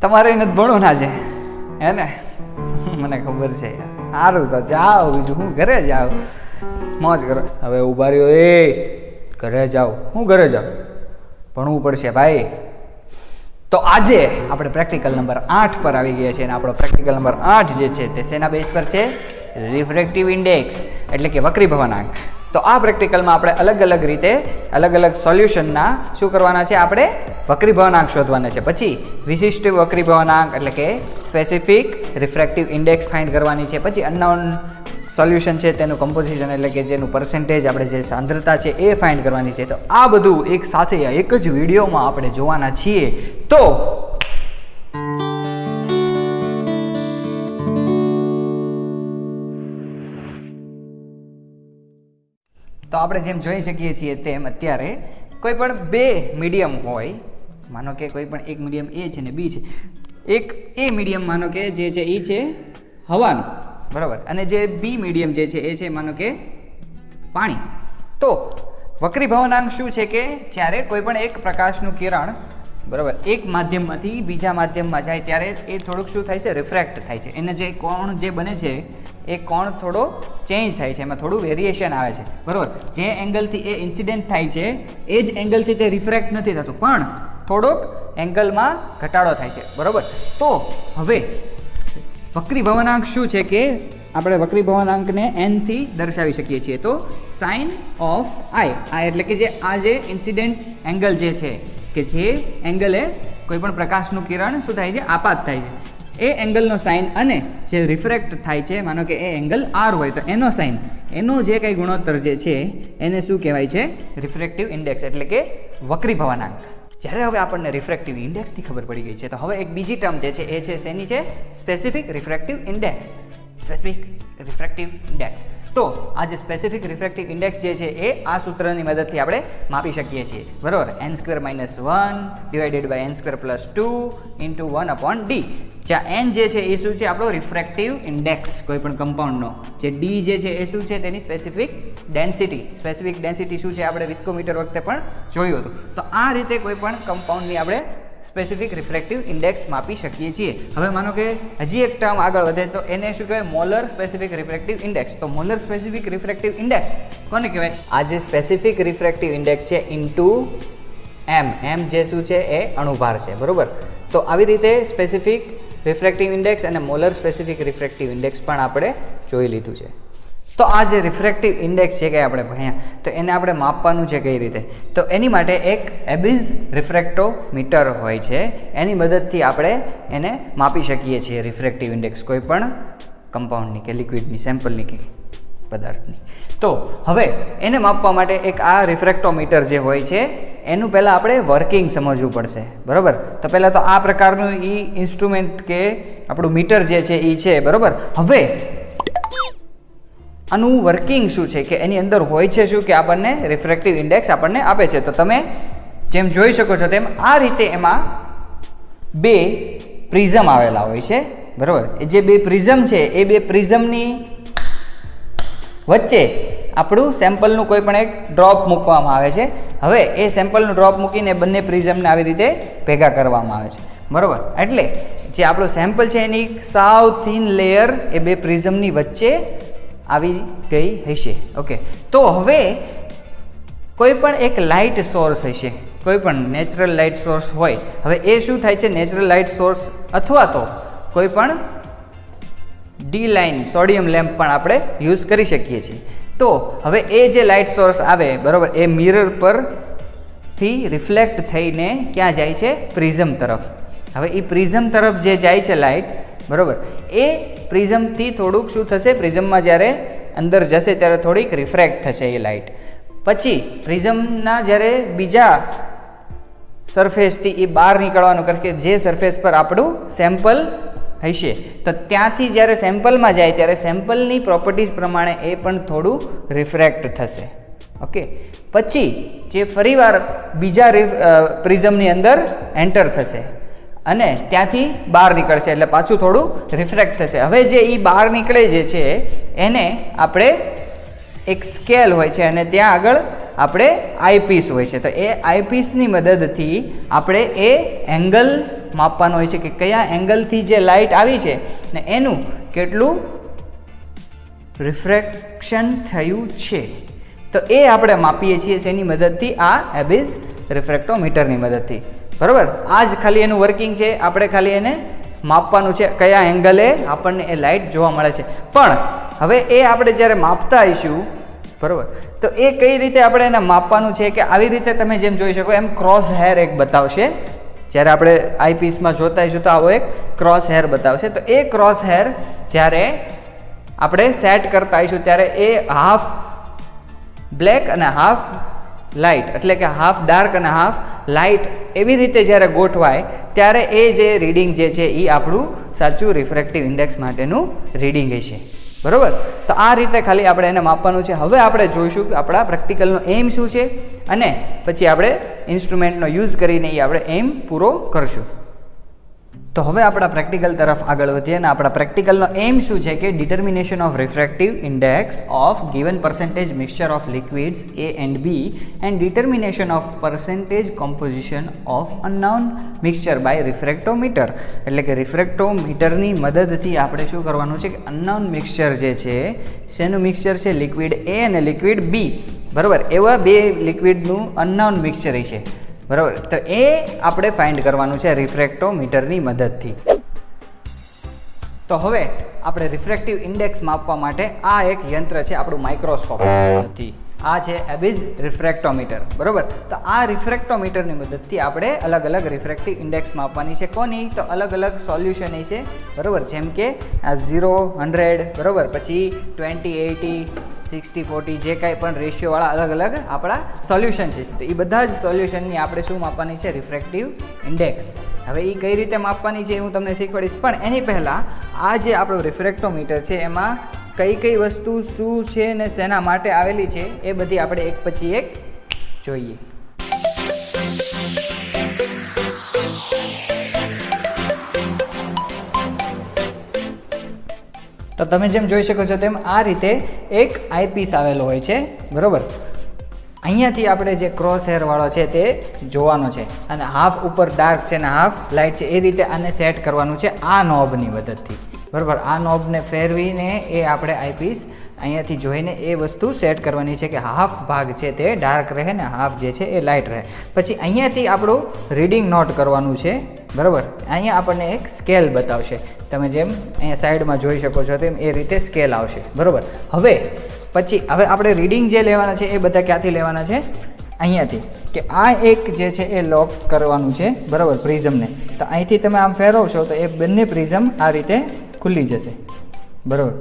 તમારે નથી ભણવું ના છે હે ને? મને ખબર છે. સારું તો જાઓ, બીજું હું ઘરે જાઓ, મોજ કરો. હવે ઉભા રહ્યો, એ ઘરે જાઓ. હું ઘરે જાઉં? ભણવું પડશે ભાઈ. તો આજે આપણે પ્રેક્ટિકલ નંબર 8 પર આવી ગયા છીએ અને આપણો પ્રેક્ટિકલ નંબર 8 જે છે તે શેના બેઝ પર છે? રિફ્રેક્ટિવ ઇન્ડેક્સ એટલે કે વક્રીભવનાંક. તો આ પ્રેક્ટિકલમાં આપણે અલગ અલગ રીતે અલગ અલગ સોલ્યુશનના શું કરવાના છે? આપણે વક્રીભવનાંક શોધવાના છે. પછી વિશિષ્ટ વક્રીભવનાંક એટલે કે સ્પેસિફિક રિફ્રેક્ટિવ ઇન્ડેક્સ ફાઇન્ડ કરવાની છે. પછી અનનોન સોલ્યુશન છે તેનું કમ્પોઝિશન એટલે કે જેનું પર્સન્ટેજ આપણે જે સાંદ્રતા છે એ ફાઇન્ડ કરવાની છે. તો આ બધું એક સાથે એક જ વિડીયોમાં આપણે જોવાના છીએ. તો આપણે જેમ જોઈ શકીએ છીએ તેમ અત્યારે કોઈ પણ બે મીડિયમ હોય, માનો કે કોઈ પણ એક મીડિયમ એ છે ને બી છે. એક એ મીડિયમ માનો કે જે છે એ છે હવાનું, બરાબર, અને જે બી મીડિયમ જે છે એ છે માનો કે પાણી. તો વક્રીભવનાંક શું છે કે જ્યારે કોઈ પણ એક પ્રકાશનું કિરણ, બરાબર, એક માધ્યમમાંથી બીજા માધ્યમમાં જાય ત્યારે એ થોડુંક શું થાય છે? રિફ્રેક્ટ થાય છે. એને જે કોણ જે બને છે એ કોણ થોડો ચેન્જ થાય છે, એમાં થોડું વેરિએશન આવે છે, બરાબર. જે એંગલથી એ ઇન્સિડન્ટ થાય છે એ જ એંગલથી તે રિફ્રેક્ટ નથી થતું, પણ થોડોક એંગલમાં ઘટાડો થાય છે, બરાબર. તો હવે વક્રીભવનાંક શું છે કે આપણે વક્રીભવનાંકને n થી દર્શાવી શકીએ છીએ. તો સાઇન ઓફ આઈ, આ એટલે કે જે આ જે ઇન્સિડન્ટ એંગલ જે છે કે જે એંગલે કોઈ પણ પ્રકાશનું કિરણ શું થાય છે? આપાત થાય છે. એ એંગલનો સાઇન અને જે રિફ્રેક્ટ થાય છે, માનો કે એ એંગલ r હોય તો એનો સાઇન, એનો જે કંઈ ગુણોત્તર જે છે એને શું કહેવાય છે? રિફ્રેક્ટિવ ઇન્ડેક્સ એટલે કે વક્રીભવનાંક. જ્યારે હવે આપણને રિફ્રેક્ટિવ ઇન્ડેક્સની ખબર પડી ગઈ છે તો હવે એક બીજી ટર્મ જે છે એ છે શેની છે? Specific refractive index. Specific refractive index. તો આ જે સ્પેસિફિક રિફ્રેક્ટિવ ઇન્ડેક્સ જે છે એ આ સૂત્રની મદદથી આપણે માપી શકીએ છીએ, બરાબર. n² - 1 divided by n² + 2 into 1/d. જ્યાં n જે છે એ શું છે? આપણો રિફ્રેક્ટિવ ઇન્ડેક્સ કોઈ પણ કમ્પાઉન્ડનો. જે d જે છે એ શું છે? તેની સ્પેસિફિક ડેન્સિટી. સ્પેસિફિક ડેન્સિટી શું છે? આપણે વિસ્કોમીટર વખતે પણ જોયું હતું. તો આ રીતે કોઈ પણ કમ્પાઉન્ડની આપણે સ્પેસિફિક રિફ્રેક્ટિવ ઇન્ડેક્સ માપી શકીએ છીએ. હવે માનો કે હજી એક ટર્મ આગળ વધે તો એને શું કહેવાય? Molar specific refractive index. તો મોલર સ્પેસિફિક રિફ્રેક્ટિવ ઇન્ડેક્સ કોને કહેવાય? આ જે સ્પેસિફિક રિફ્રેક્ટિવ ઇન્ડેક્સ છે ઇન્ટુ m જે શું છે? એ અણુભાર છે, બરાબર. તો આવી રીતે સ્પેસિફિક રિફ્રેક્ટિવ ઇન્ડેક્સ અને મોલર સ્પેસિફિક રિફ્રેક્ટિવ ઇન્ડેક્સ પણ આપણે જોઈ લીધું છે. તો આ જે રિફ્રેક્ટિવ ઇન્ડેક્સ છે કે આપણે ભણ્યા, તો એને આપણે માપવાનું છે કઈ રીતે? તો એની માટે એક એબિઝ રિફ્રેક્ટોમીટર હોય છે, એની મદદથી આપણે એને માપી શકીએ છીએ રિફ્રેક્ટિવ ઇન્ડેક્સ કોઈ પણ કમ્પાઉન્ડની કે લિક્વિડની, સેમ્પલની કે પદાર્થની. તો હવે એને માપવા માટે એક આ રિફ્રેક્ટોમીટર જે હોય છે એનું પહેલાં આપણે વર્કિંગ સમજવું પડશે, બરાબર. તો પહેલાં તો આ પ્રકારનું ઇન્સ્ટ્રુમેન્ટ કે આપણું મીટર જે છે એ છે, બરાબર. હવે આનું વર્કિંગ શું છે કે એની અંદર હોય છે શું કે આપણને રિફ્રેક્ટિવ ઇન્ડેક્સ આપણને આપે છે. તો તમે જેમ જોઈ શકો છો તેમ આ રીતે એમાં બે પ્રિઝમ આવેલા હોય છે, બરાબર. એ જે બે પ્રિઝમ છે એ બે પ્રિઝમની વચ્ચે આપણું સેમ્પલનું કોઈ પણ એક ડ્રોપ મૂકવામાં આવે છે. હવે એ સેમ્પલનું ડ્રોપ મૂકીને બંને પ્રિઝમને આવી રીતે ભેગા કરવામાં આવે છે, બરાબર. એટલે જે આપણું સેમ્પલ છે એની સાવ થીન લેયર એ બે પ્રિઝમની વચ્ચે આવી ગઈ હશે, ઓકે. તો હવે કોઈ પણ એક લાઇટ સોર્સ હશે, કોઈ પણ નેચરલ લાઇટ સોર્સ હોય. હવે એ શું થાય છે? નેચરલ લાઇટ સોર્સ અથવા તો કોઈ પણ ડી લાઇન સોડિયમ લેમ્પ પણ આપણે યુઝ કરી શકીએ છીએ. તો હવે એ જે લાઇટ સોર્સ આવે, બરાબર, એ મિરર પરથી રિફ્લેક્ટ થઈને ક્યાં જાય છે? પ્રિઝમ તરફ. હવે એ પ્રિઝમ તરફ જે જાય છે લાઇટ, બરાબર, એ પ્રિઝમથી થોડુંક શું થશે? પ્રિઝમમાં જ્યારે અંદર જશે ત્યારે થોડીક રિફ્રેક્ટ થશે એ લાઇટ. પછી પ્રિઝમના જ્યારે બીજા સરફેસથી એ બહાર નીકળવાનું, કારણ કે જે સરફેસ પર આપણું સેમ્પલ હશે તો ત્યાંથી જ્યારે સેમ્પલમાં જાય ત્યારે સેમ્પલની પ્રોપર્ટીઝ પ્રમાણે એ પણ થોડું રિફ્રેક્ટ થશે, ઓકે. પછી જે ફરીવાર બીજા પ્રિઝમની અંદર એન્ટર થશે અને ત્યાંથી બહાર નીકળશે એટલે પાછું થોડું રિફ્રેક્ટ થશે. હવે જે એ બહાર નીકળે જે છે એને આપણે એક સ્કેલ હોય છે અને ત્યાં આગળ આપણે આઈપીસ હોય છે. તો એ આઈપીસની મદદથી આપણે એ એંગલ માપવાનો હોય છે કે કયા એંગલથી જે લાઇટ આવી છે ને એનું કેટલું રિફ્રેક્શન થયું છે. તો એ આપણે માપીએ છીએ એની મદદથી, આ એબિસ રિફ્રેક્ટોમીટરની મદદથી. બરાબર, આ જ ખાલી એનું વર્કિંગ છે. આપણે ખાલી એને માપવાનું છે કયા એંગલે આપણને એ લાઇટ જોવા મળે છે. પણ હવે એ આપણે જ્યારે માપતા આવીશું, બરાબર, તો એ કઈ રીતે આપણે એને માપવાનું છે કે આવી રીતે તમે જેમ જોઈ શકો એમ ક્રોસ હેર એક બતાવશે. જ્યારે આપણે આઈપીસમાં જોતા આવીશું તો આવો એક ક્રોસ હેર બતાવશે. તો એ ક્રોસ હેર જ્યારે આપણે સેટ કરતા આવીશું ત્યારે એ હાફ બ્લેક અને હાફ લાઇટ, એટલે કે હાફ ડાર્ક અને હાફ લાઇટ એવી રીતે જ્યારે ગોઠવાય ત્યારે એ જે રીડિંગ જે છે એ આપણું સાચું રિફ્રેક્ટિવ ઇન્ડેક્સ માટેનું રીડિંગ હશે. બરાબર, તો આ રીતે ખાલી આપણે એને માપવાનું છે. હવે આપણે જોઈશું કે આપણા પ્રેક્ટિકલનો એમ શું છે અને પછી આપણે ઇન્સ્ટ્રુમેન્ટનો યુઝ કરીને એ આપણે એમ પૂરો કરશું. તો હવે આપણા પ્રેક્ટિકલ તરફ આગળ વધીએ અને આપણા પ્રેક્ટિકલનો એમ શું છે કે determination of refractive index of given percentage mixture of liquids A and B and determination of percentage composition of unknown mixture by refractometer. એટલે કે રિફ્રેક્ટોમીટરની મદદથી આપણે શું કરવાનું છે કે અનનોન મિક્સચર જે છે શેનું મિક્સચર છે, લિક્વિડ A અને લિક્વિડ B. બરાબર, એવા બે લિક્વિડનું અનનોન મિક્સચર છે. બરાબર, તો એ આપણે ફાઇન્ડ કરવાનું છે રિફ્રેક્ટોમીટરની મદદથી. તો હવે આપણે રિફ્રેક્ટિવ ઇન્ડેક્સ માપવા માટે આ એક યંત્ર છે આપણું માઇક્રોસ્કોપ નથી, આ છે એબિસ રિફ્રેક્ટોમીટર. બરાબર, તો આ રિફ્રેક્ટોમીટરની મદદથી આપણે અલગ અલગ રિફ્રેક્ટિવ ઇન્ડેક્સ માપવાની છે. કોની? તો અલગ અલગ સોલ્યુશન છે. બરાબર, જેમ કે આ 0, 100, બરાબર, પછી 20, 80, 60, 40 જે કાંઈ પણ રેશિયોવાળા અલગ અલગ આપણા સોલ્યુશન છે. તો એ બધા જ સોલ્યુશનની આપણે શું માપવાની છે? Refractive index. હવે એ કઈ રીતે માપવાની છે એ હું તમને શીખવાડીશ, પણ એની પહેલાં આ જે આપણું રિફ્રેક્ટોમીટર છે એમાં કઈ કઈ વસ્તુ શું છે ને શેના માટે આવેલી છે એ બધી આપણે એક પછી એક જોઈએ. તો તમે જેમ જોઈ શકો છો તેમ આ રીતે એક આઈપીસ આવેલો હોય છે. બરાબર, અહીંયાથી આપણે જે ક્રોસ હેર વાળો છે તે જોવાનો છે અને હાફ ઉપર ડાર્ક છે ને હાફ લાઇટ છે એ રીતે આને સેટ કરવાનું છે આ નોબની મદદથી. બરાબર, આ નોબને ફેરવીને એ આપણે આઈપીસ અહીંયાથી જોઈને એ વસ્તુ સેટ કરવાની છે કે હાફ ભાગ છે તે ડાર્ક રહે ને હાફ જે છે એ લાઇટ રહે. પછી અહીંયાથી આપણું રીડિંગ નોટ કરવાનું છે. બરાબર, અહીંયા આપણને એક સ્કેલ બતાવશે. તમે જેમ અહીંયા સાઈડમાં જોઈ શકો છો તેમ એ રીતે સ્કેલ આવશે. બરાબર, હવે આપણે રીડિંગ જે લેવાના છે એ બધા ક્યાંથી લેવાના છે? અહીંયાથી, કે આ એક જે છે એ લોક કરવાનું છે. બરાબર, પ્રિઝમને. તો અહીંથી તમે આમ ફેરવશો તો એ બંને પ્રિઝમ આ રીતે ખુલ્લી જશે. બરાબર,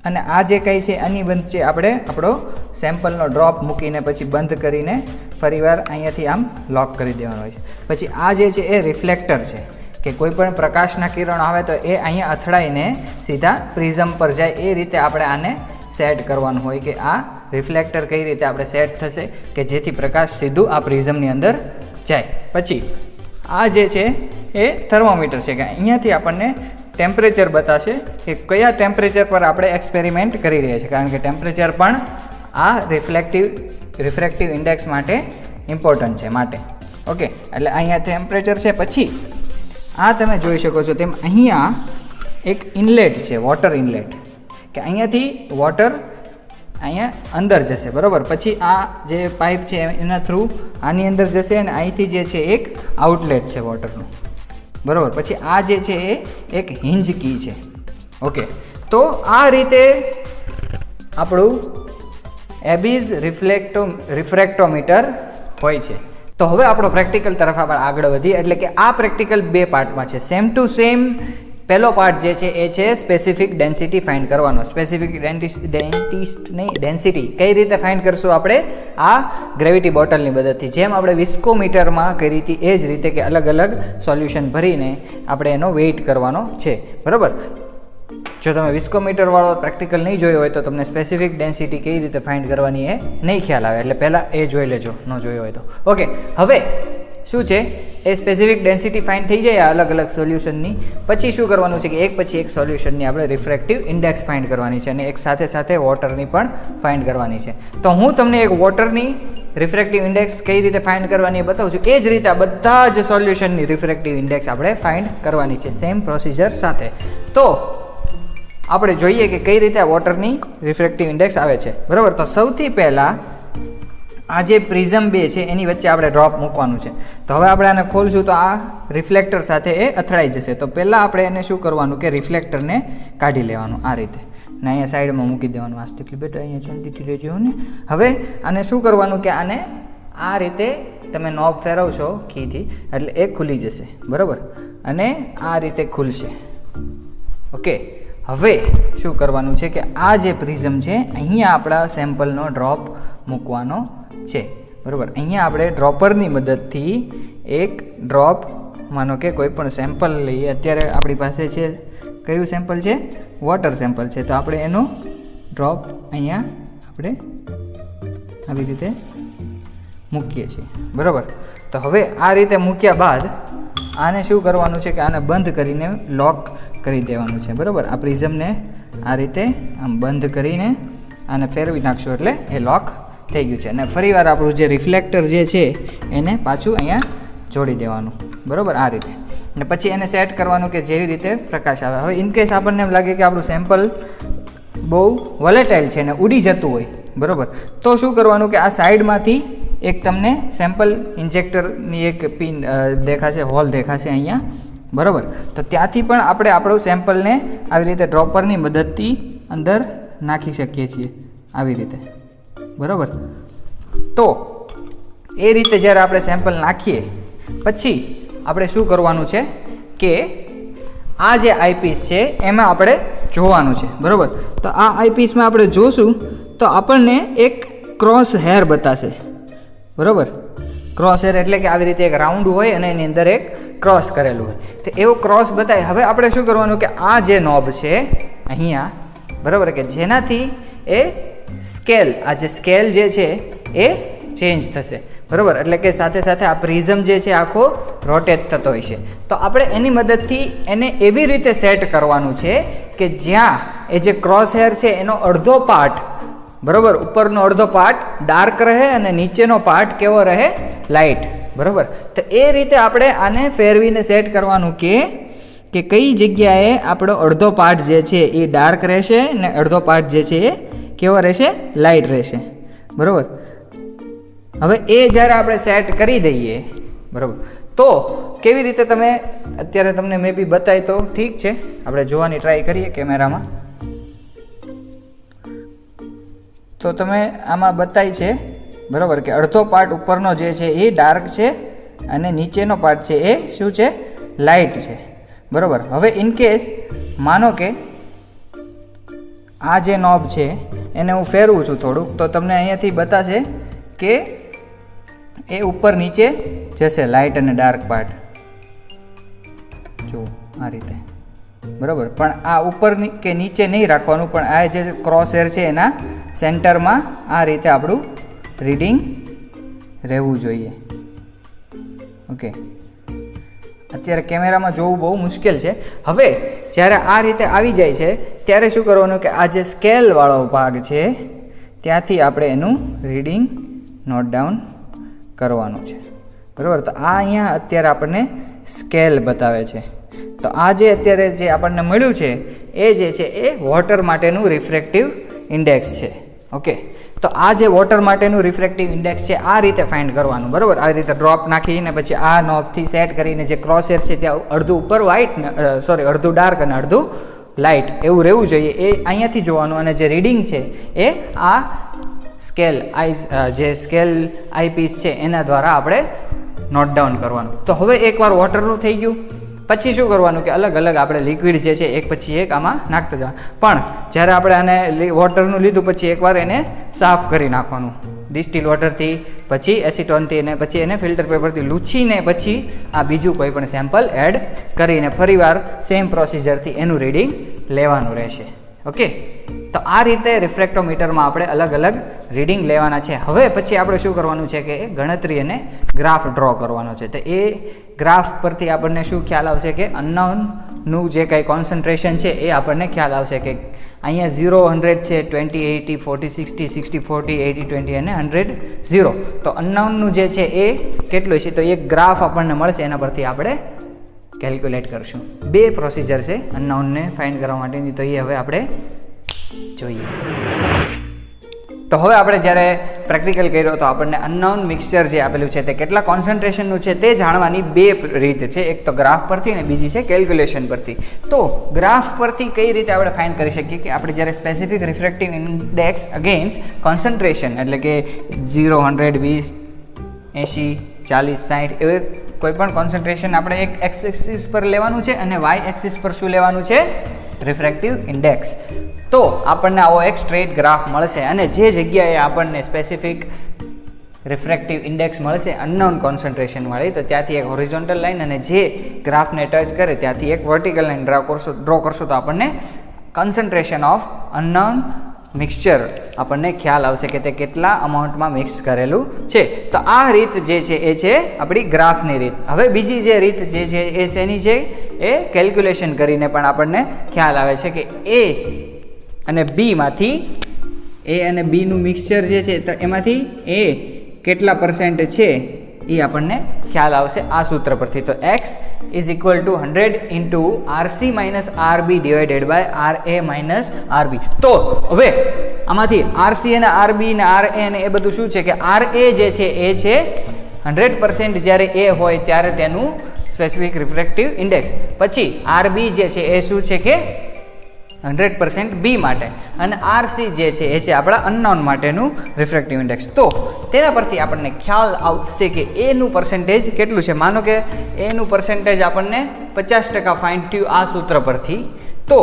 અને આ જે કંઈ છે આની વચ્ચે આપણે આપણો સેમ્પલનો ડ્રોપ મૂકીને પછી બંધ કરીને ફરીવાર અહીંયાથી આમ લોક કરી દેવાનો હોય છે. પછી આ જે છે એ રિફ્લેક્ટર છે કે કોઈ પણ પ્રકાશના કિરણ આવે તો એ અહીંયા અથડાઈને સીધા પ્રિઝમ પર જાય એ રીતે આપણે આને સેટ કરવાનું હોય કે આ રિફ્લેક્ટર કઈ રીતે આપણે સેટ થશે કે જેથી પ્રકાશ સીધું આ પ્રિઝમની અંદર જાય. પછી આ જે છે એ થર્મોમીટર છે કે અહીંયાથી આપણને ટેમ્પરેચર બતાવશે કે કયા ટેમ્પરેચર પર આપણે એક્સપેરિમેન્ટ કરી રહ્યા છીએ, કારણ કે ટેમ્પરેચર પણ આ રિફ્રેક્ટિવ ઇન્ડેક્સ માટે ઇમ્પોર્ટન્ટ છે માટે. ઓકે, એટલે અહીંયા ટેમ્પરેચર છે. પછી આ તમે જોઈ શકો છો તેમ અહીંયા એક ઇનલેટ છે, વોટર ઇનલેટ, કે અહીંયાથી વોટર અહીંયા અંદર જશે. બરાબર, પછી આ જે પાઇપ છે એના થ્રુ આની અંદર જશે અને અહીંથી જે છે એક આઉટલેટ છે વોટરનું. બરાબર, પછી આ જે છે એ એક હિંજ કી છે. ઓકે, તો આ રીતે આપણું એબિસ રિફ્રેક્ટોમીટર હોય છે. તો હવે આપણો પ્રેક્ટિકલ તરફ આપણે આગળ વધીએ. એટલે કે આ પ્રેક્ટિકલ બે પાર્ટમાં છે. સેમ ટુ સેમ પહેલો પાર્ટ જે છે એ છે સ્પેસિફિક ડેન્સિટી ફાઇન્ડ કરવાનો. સ્પેસિફિક ડેન્સિટી કઈ રીતે ફાઇન્ડ કરશું આપણે? આ ગ્રેવિટી બોટલની મદદથી, જેમ આપણે વિસ્કોમીટરમાં કરી હતી એ જ રીતે, કે અલગ અલગ સોલ્યુશન ભરીને આપણે એનો વેઇટ કરવાનો છે. બરાબર, જો તમે વિસ્કોમીટરવાળો પ્રેક્ટિકલ નહીં જોયો હોય તો તમને સ્પેસિફિક ડેન્સિટી કઈ રીતે ફાઇન્ડ કરવાની એ નહીં ખ્યાલ આવે, એટલે પહેલાં એ જોઈ લેજો ન જોયો હોય તો. ઓકે, હવે શું છે એ સ્પેસિફિક ડેન્સિટી ફાઇન્ડ થઈ જાય અલગ અલગ સોલ્યુશનની. પછી શું કરવાનું છે કે એક પછી એક સોલ્યુશનની આપણે રિફ્રેક્ટિવ ઇન્ડેક્સ ફાઇન્ડ કરવાની છે અને એક સાથે સાથે વોટરની પણ ફાઇન્ડ કરવાની છે. તો હું તમને એક વોટરની રિફ્રેક્ટિવ ઇન્ડેક્સ કઈ રીતે ફાઇન્ડ કરવાની એ બતાવું છું. એ જ રીતે આ બધા જ સોલ્યુશનની રિફ્રેક્ટિવ ઇન્ડેક્સ આપણે ફાઇન્ડ કરવાની છે સેમ પ્રોસિજર સાથે. તો આપણે જોઈએ કે કઈ રીતે આ વોટરની રિફ્રેક્ટિવ ઇન્ડેક્સ આવે છે. બરાબર, તો સૌથી પહેલાં આ જે પ્રિઝમ 2 છે એની વચ્ચે આપણે ડ્રોપ મૂકવાનું છે. તો હવે આપણે આને ખોલશું તો આ રિફ્લેક્ટર સાથે એ અથડાઈ જશે. તો પહેલાં આપણે એને શું કરવાનું કે રિફ્લેક્ટરને કાઢી લેવાનું આ રીતે ને અહીંયા સાઈડમાં મૂકી દેવાનું. આ સ્ટીકલી બેટા અહીંયા શાંતિથી રહેજો ને. હવે આને શું કરવાનું કે આને આ રીતે તમે નોબ ફેરવશો કીથી એટલે એ ખુલી જશે. બરાબર, અને આ રીતે ખુલશે. ઓકે, હવે શું કરવાનું છે કે આ જે પ્રિઝમ છે અહીંયા આપણા સેમ્પલનો ડ્રોપ મૂકવાનો છે. બરાબર, અહીંયા આપણે ડ્રોપરની મદદથી એક ડ્રોપ માનો કે કોઈ પણ સેમ્પલ લઈએ. અત્યારે આપણી પાસે છે કયું સેમ્પલ છે? વોટર સેમ્પલ છે. તો આપણે એનો ડ્રોપ અહીંયા આપણે આવી રીતે મૂકીએ છીએ. બરાબર, તો હવે આ રીતે મૂક્યા બાદ આને શું કરવાનું છે કે આને બંધ કરીને લોક કરી દેવાનું છે. બરાબર, આ પ્રિઝમને આ રીતે આમ બંધ કરીને આને ફેરવી નાખશો એટલે એ લોક થઈ ગયું છે. અને ફરીવાર આપણું જે રિફ્લેક્ટર જે છે એને પાછું અહીંયા જોડી દેવાનું. બરાબર, આ રીતે. અને પછી એને સેટ કરવાનું કે જેવી રીતે પ્રકાશ આવે. હવે ઇનકેસ આપણને એમ લાગે કે આપણું સેમ્પલ બહુ વોલેટાઇલ છે ને ઉડી જતું હોય, બરાબર, તો શું કરવાનું કે આ સાઈડમાંથી એક તમને સેમ્પલ ઇન્જેક્ટરની એક પિન દેખાશે, હોલ દેખાશે અહીંયા. બરાબર, તો ત્યાંથી પણ આપણે આપણું સેમ્પલને આવી રીતે ડ્રોપરની મદદથી અંદર નાખી શકીએ છીએ આવી રીતે. બરાબર, તો એ રીતે જ્યારે આપણે સેમ્પલ નાખીએ પછી આપણે શું કરવાનું છે કે આ જે આઈપીસ છે એમાં આપણે જોવાનું છે. બરાબર, તો આ આઈપીસમાં આપણે જોશું તો આપણને એક ક્રોસ હેર બતાશે. બરાબર, ક્રોસ હેર એટલે કે આવી રીતે એક રાઉન્ડ હોય અને એની અંદર એક ક્રોસ કરેલું હોય. તો એવો ક્રોસ બતાવે. હવે આપણે શું કરવાનું કે આ જે નોબ છે અહીંયા, બરાબર, કે જેનાથી એ સ્કેલ, આ જે સ્કેલ જે છે એ ચેન્જ થશે. બરાબર, એટલે કે સાથે સાથે આ પ્રિઝમ જે છે આખો રોટેટ થતો હોય છે. તો આપણે એની મદદથી એને એવી રીતે સેટ કરવાનું છે કે જ્યાં એ જે ક્રોસ હેર છે એનો અડધો પાર્ટ, બરાબર, ઉપરનો અડધો પાર્ટ ડાર્ક રહે અને નીચેનો પાર્ટ કેવો રહે? લાઇટ. બરાબર, તો એ રીતે આપણે આને ફેરવીને સેટ કરવાનું કે કઈ જગ્યાએ આપણો અડધો પાર્ટ જે છે એ ડાર્ક રહેશે ને અડધો પાર્ટ જે છે એ કેવો રહેશે? લાઇટ રહેશે. બરાબર, હવે એ જ્યારે આપણે સેટ કરી દઈએ, બરાબર, તો કેવી રીતે તમે અત્યારે તમને મે બી બતાવી તો ઠીક છે, આપણે જોવાની ટ્રાય કરીએ કેમેરામાં. તો તમે આમાં બતાવી છે, બરાબર, કે અડધો પાર્ટ ઉપરનો જે છે એ ડાર્ક છે અને નીચેનો પાર્ટ છે એ શું છે? લાઇટ છે. બરાબર, હવે ઇનકેસ માનો કે આ જે નોબ છે એને હું ફેરવું છું થોડુંક, તો તમને અહીંયાથી બતાશે કે એ ઉપર નીચે જશે લાઇટ અને ડાર્ક પાર્ટ. જો આ રીતે. બરાબર, પણ આ ઉપર કે નીચે નહીં રાખવાનું, પણ આ જે ક્રોસ હેર છે એના સેન્ટરમાં આ રીતે આપણું રીડિંગ રહેવું જોઈએ. ઓકે, અત્યારે કેમેરામાં જોવું બહુ મુશ્કેલ છે. હવે જ્યારે આ રીતે આવી જાય છે ત્યારે શું કરવાનું કે આ જે સ્કેલવાળો ભાગ છે ત્યાંથી આપણે એનું રીડિંગ નોટ ડાઉન કરવાનું છે. બરાબર, તો આ અહીંયા અત્યારે આપણને સ્કેલ બતાવે છે. તો આ જે અત્યારે જે આપણને મળ્યું છે એ જે છે એ વોટર માટેનું રિફ્રેક્ટિવ ઇન્ડેક્સ છે. ઓકે, તો આ જે વોટર માટેનું રિફ્રેક્ટિવ ઇન્ડેક્સ છે આ રીતે ફાઇન્ડ કરવાનું. બરાબર, આ રીતે ડ્રોપ નાખીને પછી આ નોબથી સેટ કરીને જે ક્રોસ હેર છે ત્યાં અડધું ઉપર વ્હાઇટ ને અડધું ડાર્ક અને અડધું લાઇટ એવું રહેવું જોઈએ. એ અહીંયાથી જોવાનું અને જે રીડિંગ છે એ આ સ્કેલ જે સ્કેલ આઈપીસ છે એના દ્વારા આપણે નોટ ડાઉન કરવાનું. તો હવે એકવાર વોટરનું થઈ ગયું પછી શું કરવાનું કે અલગ અલગ આપણે લિક્વિડ જે છે એક પછી એક આમાં નાખતા જવાનું. પણ જ્યારે આપણે આને વોટરનું લીધું પછી એકવાર એને સાફ કરી નાખવાનું ડિસ્ટિલ વોટરથી, પછી એસિટોનથી, અને પછી એને ફિલ્ટર પેપરથી લૂછીને પછી આ બીજું કોઈ પણ સેમ્પલ એડ કરીને ફરીવાર સેમ પ્રોસિજરથી એનું રીડિંગ લેવાનું રહેશે. ઓકે. તો આ રીતે રિફ્રેક્ટોમીટરમાં આપણે અલગ અલગ રીડિંગ લેવાના છે. હવે પછી આપણે શું કરવાનું છે કે ગણતરી અને ગ્રાફ ડ્રો કરવાનો છે. તો એ ગ્રાફ પરથી આપણને શું ખ્યાલ આવશે કે અનનોનનું જે કંઈ કોન્સન્ટ્રેશન છે એ આપણને ખ્યાલ આવશે કે અહીંયા 0 100 છે, 20 80 40 60 60 40 80 20 અને 100 0. તો અનનોનનું જે છે એ કેટલું છે તો એક ગ્રાફ આપણને મળશે, એના પરથી આપણે કેલ્ક્યુલેટ કરશું. બે પ્રોસિજર છે અનનોનને ફાઇન્ડ કરવા માટેની, તો એ હવે આપણે જોઈએ. તો હવે આપણે જ્યારે પ્રેક્ટિકલ કર્યો તો આપણને અનનોન મિક્સચર જે આપેલું છે તે કેટલા કોન્સન્ટ્રેશનનું છે તે જાણવાની બે રીત છે. એક તો ગ્રાફ પરથી અને બીજી છે કેલ્ક્યુલેશન પરથી. તો ગ્રાફ પરથી કઈ રીતે આપણે ફાઇન્ડ કરી શકીએ કે આપણે જ્યારે specific refractive index against concentration, એટલે કે 0 100 20 80 40 60 એવી કોઈ પણ કોન્સન્ટ્રેશન આપણે એક એક્સ એક્સિસ પર લેવાનું છે અને વાય એક્સિસ પર શું લેવાનું છે? Refractive index. તો આપણને આવો એક સ્ટ્રેટ ગ્રાફ મળશે અને જે જગ્યાએ આપણને સ્પેસિફિક રિફ્રેક્ટિવ ઇન્ડેક્સ મળશે અનનોન કોન્સન્ટ્રેશન વાળી, તો ત્યાંથી એક હોરિઝોન્ટલ લાઇન અને જે ગ્રાફને ટચ કરે ત્યાંથી એક વર્ટિકલ લાઇન ડ્રો કરશો તો આપણને કોન્સન્ટ્રેશન ઓફ અનનોન મિક્સચર આપણને ખ્યાલ આવશે કે તે કેટલા અમાઉન્ટમાં મિક્સ કરેલું છે. તો આ રીત જે છે એ છે આપણી ગ્રાફની રીત. હવે બીજી જે રીત જે છે એ શેની છે? એ કેલ્ક્યુલેશન કરીને પણ આપણને ખ્યાલ આવે છે કે એ અને બીમાંથી એ અને બીનું મિક્સચર જે છે તો એમાંથી એ કેટલા % છે એ આપણને ખ્યાલ આવશે આ સૂત્ર પરથી. તો x is equal to 100 into RC minus RB divided by RA minus RB. તો હવે આમાંથી RC અને RB અને RA અને એ બધું શું છે કે RA જે છે એ છે 100% જ્યારે એ હોય ત્યારે તેનું સ્પેસિફિક રિફ્રેક્ટિવ ઇન્ડેક્સ. પછી RB જે છે એ શું છે કે 100% બી માટે, અને RC જે છે એ છે આપણા અનનોન માટેનું રિફ્રેક્ટિવ ઇન્ડેક્સ. તો તેના પરથી આપણને ખ્યાલ આવશે કે એનું પર્સન્ટેજ કેટલું છે. માનો કે એનું પર્સન્ટેજ આપણને 50% ફાઇન્ડ થયું આ સૂત્ર પરથી. તો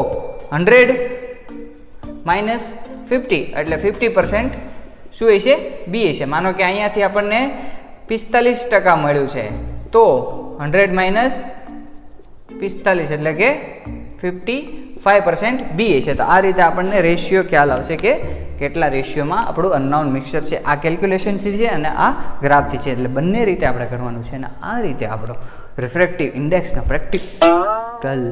100 માઇનસ 50 એટલે 50% શું હશે? બી હશે. માનો કે અહીંયાથી આપણને 45% મળ્યું છે, તો 100 માઇનસ 45 એટલે કે 55% બી છે. તો આ રીતે આપણને રેશિયો ખ્યાલ આવશે કે કેટલા રેશિયોમાં આપણું અનનોન મિક્સચર છે. આ કેલ્ક્યુલેશનથી છે અને આ ગ્રાફથી છે, એટલે બંને રીતે આપણે કરવાનું છે. અને આ રીતે આપણો રિફ્રેક્ટિવ ઇન્ડેક્સના પ્રેક્ટિકલ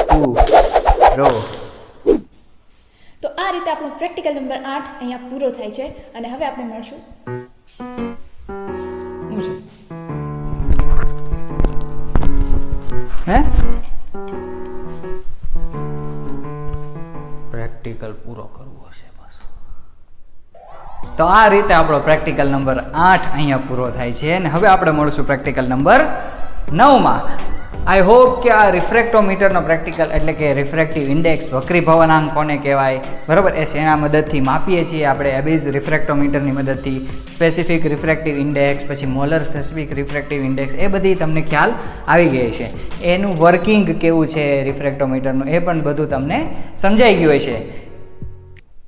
પૂરો. તો આ રીતે આપણો પ્રેક્ટિકલ નંબર 8 અહીંયા પૂરો થાય છે અને હવે આપણે મળશું પ્રેક્ટિકલ પૂરો કરવો હશે બસ. તો આ રીતે આપણો પ્રેક્ટિકલ નંબર 8 અહીંયા પૂરો થાય છે અને હવે આપણે મળશું પ્રેક્ટિકલ નંબર 9માં. આઈ હોપ કે આ રિફ્રેક્ટોમીટરનો પ્રેક્ટિકલ એટલે કે રિફ્રેક્ટિવ ઇન્ડેક્સ વક્રીભવનાંક કોને કહેવાય બરાબર એ શેના મદદથી માપીએ છીએ આપણે? એબીઝ રિફ્રેક્ટોમીટરની મદદથી. સ્પેસિફિક રિફ્રેક્ટિવ ઇન્ડેક્સ, પછી મોલર સ્પેસિફિક રિફ્રેક્ટિવ ઇન્ડેક્સ, એ બધી તમને ખ્યાલ આવી ગઈ છે. એનું વર્કિંગ કેવું છે રિફ્રેક્ટોમીટરનું એ પણ બધું તમને સમજાઈ ગયું છે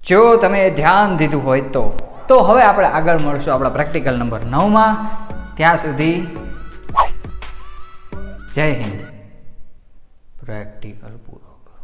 જો તમે ધ્યાન દીધું હોય તો. તો હવે આપણે આગળ મળશું આપણા પ્રેક્ટિકલ નંબર 9માં. ત્યાં સુધી જય હિન્દ. પ્રેક્ટિકલ પૂરો કરો.